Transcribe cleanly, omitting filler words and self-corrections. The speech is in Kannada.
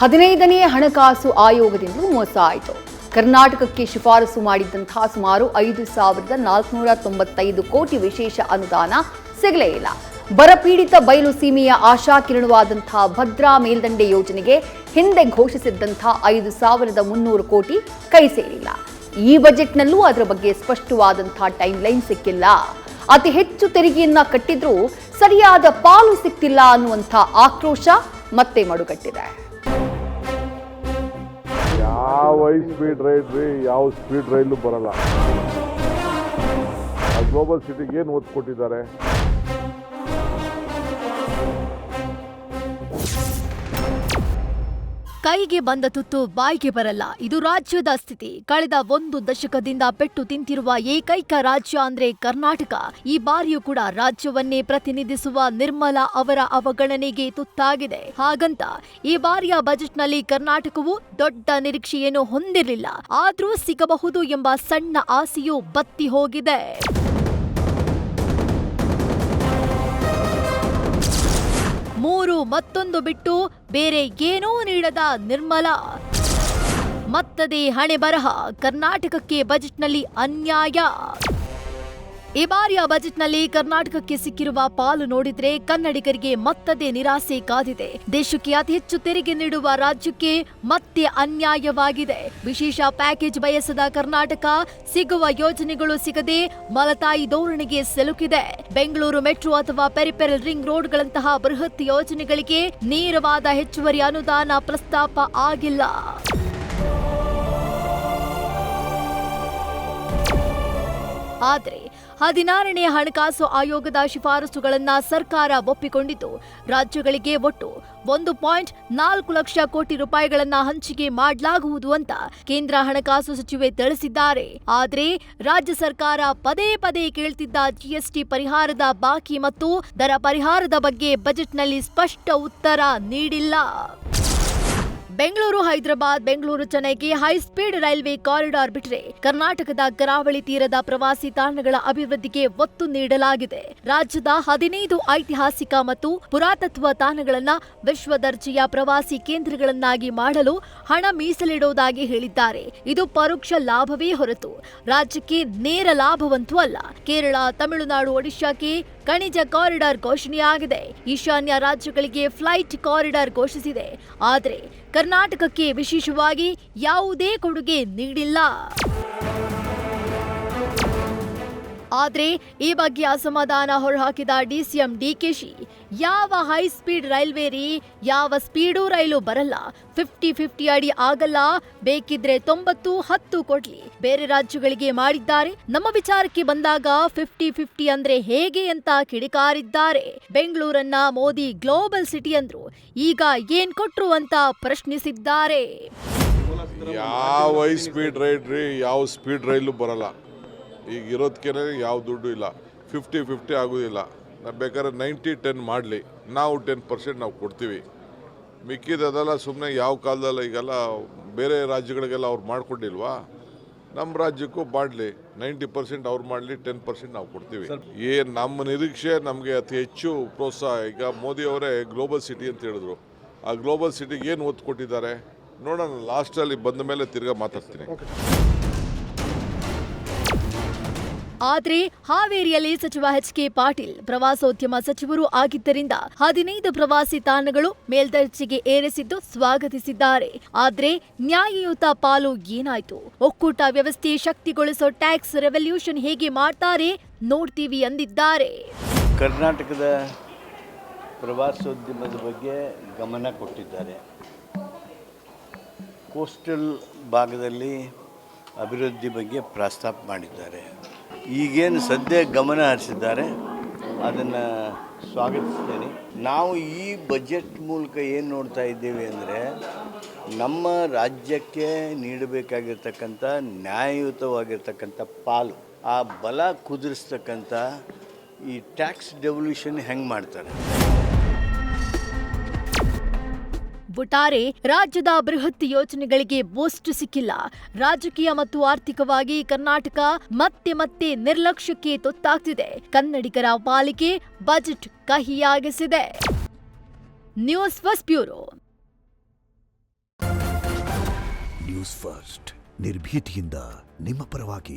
15ನೇ ಹಣಕಾಸು ಆಯೋಗದಿಂದ ಮೋಸ ಆಯಿತು. ಕರ್ನಾಟಕಕ್ಕೆ ಶಿಫಾರಸು ಮಾಡಿದ್ದಂತಹ ಸುಮಾರು 5,495 ಕೋಟಿ ವಿಶೇಷ ಅನುದಾನ ಸಿಗಲೇ ಇಲ್ಲ. ಬರಪೀಡಿತ ಬಯಲು ಸೀಮೆಯ ಆಶಾಕಿರಣವಾದಂತಹ ಭದ್ರಾ ಮೇಲ್ದಂಡೆ ಯೋಜನೆಗೆ ಹಿಂದೆ ಘೋಷಿಸಿದ್ದಂತಹ 5,300 ಕೋಟಿ ಕೈ ಸೇರಿಲ್ಲ. ಈ ಬಜೆಟ್ನಲ್ಲೂ ಅದರ ಬಗ್ಗೆ ಸ್ಪಷ್ಟವಾದಂತಹ ಟೈಮ್ ಲೈನ್ ಸಿಕ್ಕಿಲ್ಲ. ಅತಿ ಹೆಚ್ಚು ತೆರಿಗೆಯನ್ನ ಕಟ್ಟಿದ್ರೂ ಸರಿಯಾದ ಪಾಲು ಸಿಕ್ತಿಲ್ಲ ಅನ್ನುವಂಥ ಆಕ್ರೋಶ ಮತ್ತೆ ಮಡುಗಟ್ಟಿದೆ. ಯಾವ ಸ್ಪೀಡ್ ರೈಲ್ ರೀ, ಯಾವ ಸ್ಪೀಡ್ ರೈಲು ಬರಲ್ಲ. ಗ್ಲೋಬಲ್ ಸಿಟಿಗೆ ಏನು ಒತ್ತು ಕೊಟ್ಟಿದ್ದಾರೆ? ಕೈಗೆ ಬಂದ ತುತ್ತು ಬಾಯಿಗೆ ಬರಲ್ಲ. ಇದು ರಾಜ್ಯದ ಸ್ಥಿತಿ. ಕಳೆದ 1 ದಶಕದಿಂದ ಪೆಟ್ಟು ತಿಂತಿರುವ ಏಕೈಕ ರಾಜ್ಯ ಅಂದ್ರೆ ಕರ್ನಾಟಕ. ಈ ಬಾರಿಯೂ ಕೂಡ ರಾಜ್ಯವನ್ನೇ ಪ್ರತಿನಿಧಿಸುವ ನಿರ್ಮಲಾ ಅವರ ಅವಗಣನೆಗೆ ತುತ್ತಾಗಿದೆ. ಹಾಗಂತ ಈ ಬಾರಿಯ ಬಜೆಟ್ನಲ್ಲಿ ಕರ್ನಾಟಕವು ದೊಡ್ಡ ನಿರೀಕ್ಷೆಯನ್ನು ಹೊಂದಿರಲಿಲ್ಲ. ಆದ್ರೂ ಸಿಗಬಹುದು ಎಂಬ ಸಣ್ಣ ಆಸೆಯೂ ಬತ್ತಿ ಹೋಗಿದೆ. ಮತ್ತೊಂದು ಬಿಟ್ಟು ಬೇರೆ ಏನೂ ನೀಡದ ನಿರ್ಮಲಾ ಮತ್ತದೇ ಹಣೆ ಬರಹ. ಕರ್ನಾಟಕಕ್ಕೆ ಬಜೆಟ್ನಲ್ಲಿ ಅನ್ಯಾಯ. ಈ ಬಾರಿಯ ಬಜೆಟ್ನಲ್ಲಿ ಕರ್ನಾಟಕಕ್ಕೆ ಸಿಕ್ಕಿರುವ ಪಾಲು ನೋಡಿದ್ರೆ ಕನ್ನಡಿಗರಿಗೆ ಮತ್ತದೇ ನಿರಾಸೆ ಕಾದಿದೆ. ದೇಶಕ್ಕೆ ಅತಿ ಹೆಚ್ಚು ತೆರಿಗೆ ನೀಡುವ ರಾಜ್ಯಕ್ಕೆ ಮತ್ತೆ ಅನ್ಯಾಯವಾಗಿದೆ. ವಿಶೇಷ ಪ್ಯಾಕೇಜ್ ಬಯಸದ ಕರ್ನಾಟಕ ಸಿಗುವ ಯೋಜನೆಗಳು ಸಿಗದೆ ಮಲತಾಯಿ ಧೋರಣೆಗೆ ಸಿಲುಕಿದೆ. ಬೆಂಗಳೂರು ಮೆಟ್ರೋ ಅಥವಾ ಪೆರಿಫೆರಲ್ ರಿಂಗ್ ರೋಡ್ಗಳಂತಹ ಬೃಹತ್ ಯೋಜನೆಗಳಿಗೆ ನೇರವಾದ ಹೆಚ್ಚುವರಿ ಅನುದಾನ ಪ್ರಸ್ತಾಪ ಆಗಿಲ್ಲ. ಆದರೆ 16ನೇ ಹಣಕಾಸು ಆಯೋಗದ ಶಿಫಾರಸುಗಳನ್ನ ಸರ್ಕಾರ ಒಪ್ಪಿಕೊಂಡಿದ್ದು ರಾಜ್ಯಗಳಿಗೆ ಒಟ್ಟು 1.4 ಲಕ್ಷ ಕೋಟಿ ರೂಪಾಯಿಗಳನ್ನ ಹಂಚಿಕೆ ಮಾಡಲಾಗುವುದು ಅಂತ ಕೇಂದ್ರ ಹಣಕಾಸು ಸಚಿವೆ ತಿಳಿಸಿದ್ದಾರೆ. ಆದರೆ ರಾಜ್ಯ ಸರ್ಕಾರ ಪದೇ ಪದೇ ಕೇಳ್ತಿದ್ದ ಜಿಎಸ್ಟಿ ಪರಿಹಾರದ ಬಾಕಿ ಮತ್ತು ದರ ಪರಿಹಾರದ ಬಗ್ಗೆ ಬಜೆಟ್ನಲ್ಲಿ ಸ್ಪಷ್ಟ ಉತ್ತರ ನೀಡಿಲ್ಲ. ಬೆಂಗಳೂರು ಹೈದರಾಬಾದ್, ಬೆಂಗಳೂರು ಚೆನ್ನೈಗೆ ಹೈಸ್ಪೀಡ್ ರೈಲ್ವೆ ಕಾರಿಡಾರ್ ಬಿಟ್ಟರೆ ಕರ್ನಾಟಕದ ಕರಾವಳಿ ತೀರದ ಪ್ರವಾಸಿ ತಾಣಗಳ ಅಭಿವೃದ್ಧಿಗೆ ಒತ್ತು ನೀಡಲಾಗಿದೆ. ರಾಜ್ಯದ 15 ಐತಿಹಾಸಿಕ ಮತ್ತು ಪುರಾತತ್ವ ತಾಣಗಳನ್ನ ವಿಶ್ವ ದರ್ಜೆಯ ಪ್ರವಾಸಿ ಕೇಂದ್ರಗಳನ್ನಾಗಿ ಮಾಡಲು ಹಣ ಮೀಸಲಿಡುವುದಾಗಿ ಹೇಳಿದ್ದಾರೆ. ಇದು ಪರೋಕ್ಷ ಲಾಭವೇ ಹೊರತು ರಾಜ್ಯಕ್ಕೆ ನೇರ ಲಾಭವಂತೂ ಅಲ್ಲ. ಕೇರಳ, ತಮಿಳುನಾಡು, ಒಡಿಶಾಕ್ಕೆ ಖನಿಜ ಕಾರಿಡಾರ್ ಘೋಷಣೆಯಾಗಿದೆ. ಈಶಾನ್ಯ ರಾಜ್ಯಗಳಿಗೆ ಫ್ಲೈಟ್ ಕಾರಿಡಾರ್ ಘೋಷಿಸಿದೆ. ಆದರೆ ಕರ್ನಾಟಕಕ್ಕೆ ವಿಶೇಷವಾಗಿ ಯಾವುದೇ ಕೊಡುಗೆ ನೀಡಿಲ್ಲ. ಆದರೆ ಈ ಬಗ್ಗೆ ಅಸಮಾಧಾನ ಹೊರಹಾಕಿದ ಡಿಸಿಎಂ ಡಿಕೆಶಿ, ಯಾವ ಹೈಸ್ಪೀಡ್ ರೈಲ್ವೆ ರೀ, ಯಾವ ಸ್ಪೀಡು ರೈಲು ಬರಲ್ಲ, 50-50 ಅಡಿ ಆಗಲ್ಲ, ಬೇಕಿದ್ರೆ 90-10 ಕೊಡ್ಲಿ, ಬೇರೆ ರಾಜ್ಯಗಳಿಗೆ ಮಾಡಿದ್ದಾರೆ, ನಮ್ಮ ವಿಚಾರಕ್ಕೆ ಬಂದಾಗ 50-50 ಅಂದ್ರೆ ಹೇಗೆ ಅಂತ ಕಿಡಿಕಾರಿದ್ದಾರೆ. ಬೆಂಗಳೂರನ್ನ ಮೋದಿ ಗ್ಲೋಬಲ್ ಸಿಟಿ ಅಂದ್ರು, ಈಗ ಏನ್ ಕೊಟ್ರು ಅಂತ ಪ್ರಶ್ನಿಸಿದ್ದಾರೆ. ಯಾವ ಸ್ಪೀಡ್ ರೈಲ್ ರೀ, ಯಾವ ಸ್ಪೀಡ್ ರೈಲು ಬರಲ್ಲ. ಈಗ ಇರೋದಕ್ಕೆ ಯಾವ ದುಡ್ಡು ಇಲ್ಲ. 50-50 ಆಗೋದಿಲ್ಲ. ನಾವು ಬೇಕಾದ್ರೆ 90-10 ಮಾಡಲಿ, ನಾವು 10% ನಾವು ಕೊಡ್ತೀವಿ. ಮಿಕ್ಕಿದೆಲ್ಲ ಸುಮ್ಮನೆ ಯಾವ ಕಾಲದಲ್ಲ. ಈಗೆಲ್ಲ ಬೇರೆ ರಾಜ್ಯಗಳಿಗೆಲ್ಲ ಅವ್ರು ಮಾಡಿಕೊಟ್ಟಿಲ್ವಾ? ನಮ್ಮ ರಾಜ್ಯಕ್ಕೂ ಮಾಡಲಿ, 90% ಅವ್ರು ಮಾಡಲಿ, 10% ನಾವು ಕೊಡ್ತೀವಿ. ನಮ್ಮ ನಿರೀಕ್ಷೆ ನಮಗೆ ಅತಿ ಹೆಚ್ಚು ಪ್ರೋತ್ಸಾಹ. ಈಗ ಮೋದಿ ಅವರೇ ಗ್ಲೋಬಲ್ ಸಿಟಿ ಅಂತ ಹೇಳಿದ್ರು. ಆ ಗ್ಲೋಬಲ್ ಸಿಟಿಗೆ ಏನು ಒತ್ತು ಕೊಟ್ಟಿದ್ದಾರೆ ನೋಡೋಣ. ಲಾಸ್ಟಲ್ಲಿ ಬಂದ ಮೇಲೆ ತಿರ್ಗಾ ಮಾತಾಡ್ತೀನಿ. ಆದರೆ ಹಾವೇರಿಯಲ್ಲಿ ಸಚಿವ ಎಚ್.ಕೆ. ಪಾಟೀಲ್ ಪ್ರವಾಸೋದ್ಯಮ ಸಚಿವರು ಆಗಿದ್ದರಿಂದ 15 ಪ್ರವಾಸಿ ತಾಣಗಳು ಮೇಲ್ದರ್ಜೆಗೆ ಏರಿಸಿದ್ದು ಸ್ವಾಗತಿಸಿದ್ದಾರೆ. ಆದರೆ ನ್ಯಾಯಯುತ ಪಾಲು ಏನಾಯ್ತು? ಒಕ್ಕೂಟ ವ್ಯವಸ್ಥೆ ಶಕ್ತಿಗೊಳಿಸೋ ಟ್ಯಾಕ್ಸ್ ರೆವಲ್ಯೂಷನ್ ಹೇಗೆ ಮಾಡ್ತಾರೆ ನೋಡ್ತೀವಿ ಅಂದಿದ್ದಾರೆ. ಕರ್ನಾಟಕದ ಪ್ರವಾಸೋದ್ಯಮದ ಬಗ್ಗೆ ಗಮನ ಕೊಟ್ಟಿದ್ದಾರೆ. ಕೋಸ್ಟಲ್ ಭಾಗದಲ್ಲಿ ಅಭಿವೃದ್ಧಿ ಬಗ್ಗೆ ಪ್ರಸ್ತಾಪ ಮಾಡಿದ್ದಾರೆ. ಈಗೇನು ಸದ್ಯ ಗಮನ ಹರಿಸಿದ್ದಾರೆ ಅದನ್ನು ಸ್ವಾಗತಿಸ್ತೇನೆ. ನಾವು ಈ ಬಜೆಟ್ ಮೂಲಕ ಏನು ನೋಡ್ತಾ ಇದ್ದೇವೆ ಅಂದರೆ, ನಮ್ಮ ರಾಜ್ಯಕ್ಕೆ ನೀಡಬೇಕಾಗಿರ್ತಕ್ಕಂಥ ನ್ಯಾಯಯುತವಾಗಿರ್ತಕ್ಕಂಥ ಪಾಲು, ಆ ಬಲ ಕುದುರಿಸ್ತಕ್ಕಂಥ ಈ ಟ್ಯಾಕ್ಸ್ ಡೆವಲ್ಯೂಷನ್ ಹೆಂಗೆ ಮಾಡ್ತಾರೆ. ಒಟ್ಟಾರೆ ರಾಜ್ಯದ ಬೃಹತ್ ಯೋಜನೆಗಳಿಗೆ ಬೂಸ್ಟ್ ಸಿಕ್ಕಿಲ್ಲ. ರಾಜಕೀಯ ಮತ್ತು ಆರ್ಥಿಕವಾಗಿ ಕರ್ನಾಟಕ ಮತ್ತೆ ನಿರ್ಲಕ್ಷ್ಯಕ್ಕೆ ತುತ್ತಾಗ್ತಿದೆ. ಕನ್ನಡಿಗರ ಪಾಲಿಗೆ ಬಜೆಟ್ ಕಹಿಯಾಗಿಸಿದೆ. News first bureau. News first ನಿರ್ಭೀತಿಯಿಂದ ನಿಮ್ಮ ಪರವಾಗಿ.